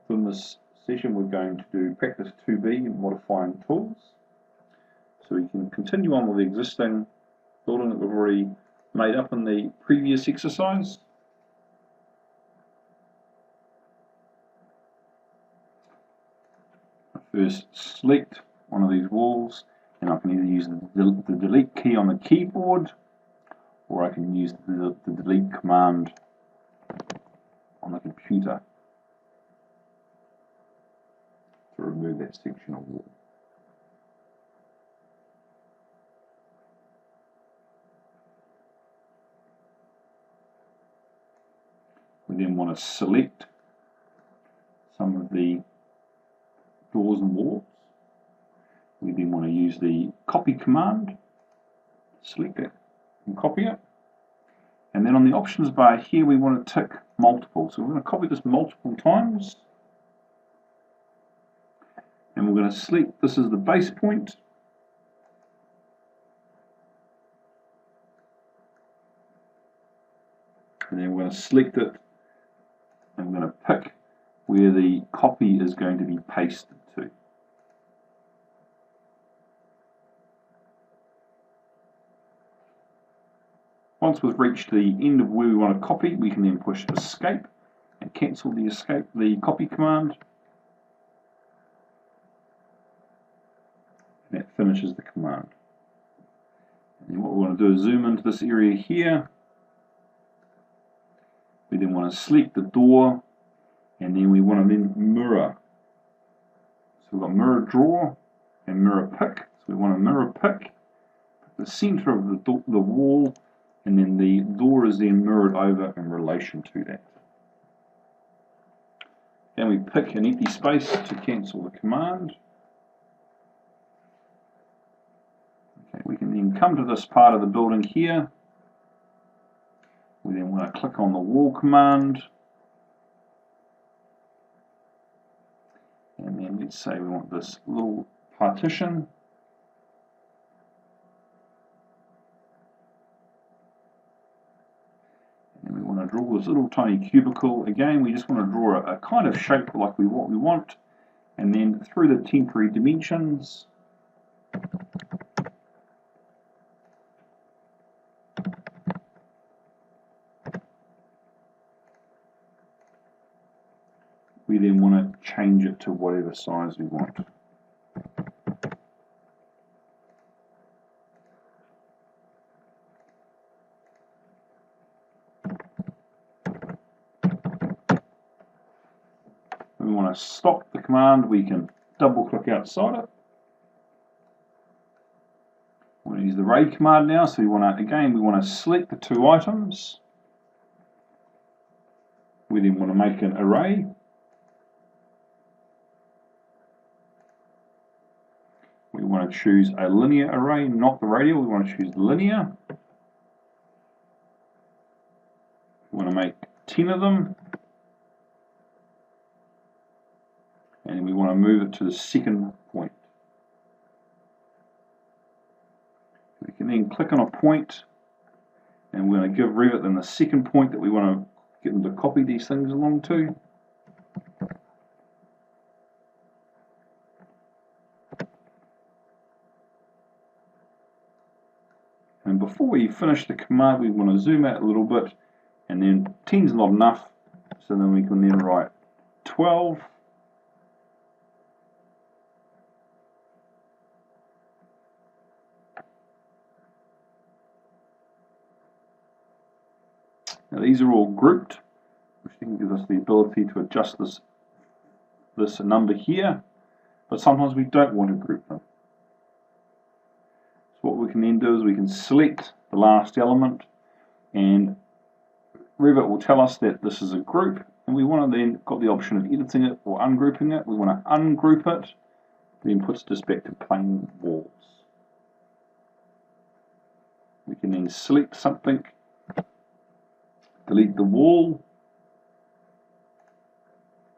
So in this session we're going to do practice 2B, modifying tools. So we can continue on with the existing building that we've already made up in the previous exercise. First select one of these walls, and I can either use the delete key on the keyboard, or I can use the delete command on the computer to remove that section of wall. We then want to select some of the doors and walls. We then want to use the copy command, select it and copy it. And then on the options bar here we want to tick multiple. So we're going to copy this multiple times. And we're going to select this as the base point. And then we're going to select it. And we're going to pick where the copy is going to be pasted to. Once we've reached the end of where we want to copy, we can then push escape and cancel the copy command. And that finishes the command. And then what we want to do is zoom into this area here. We then want to select the door, and then we want to then mirror. So we've got mirror draw and mirror pick. So we want to mirror pick the center of the wall, and then the door is then mirrored over in relation to that. And we pick an empty space to cancel the command. Okay, we can then come to this part of the building here. We then want to click on the wall command. And then let's say we want this little partition. And we want to draw this little tiny cubicle. Again, we just want to draw a kind of shape like what we want. And then through the temporary dimensions, we then want to change it to whatever size we want. We want to stop the command, we can double click outside it. We're going to use the array command now, so we want to select the two items. We then want to make an array. We want to choose a linear array, not the radial. We want to choose the linear. We want to make 10 of them. And we want to move it to the second point. We can then click on a point, and we're going to give Revit then the second point that we want to get them to copy these things along to. And before we finish the command, we want to zoom out a little bit, and then 10 is not enough, so then we can then write 12. Now these are all grouped, which then gives us the ability to adjust this number here, but sometimes we don't want to group them. So what we can then do is we can select the last element, and Revit will tell us that this is a group, and we want to then got the option of editing it or ungrouping it. We want to ungroup it, then puts this back to plain walls. We can then select something, delete the wall,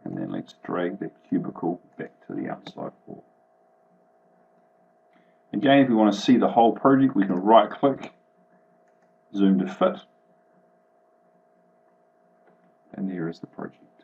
and then let's drag that cubicle back to the outside wall. Again, if we want to see the whole project, we can right click, zoom to fit, and there is the project.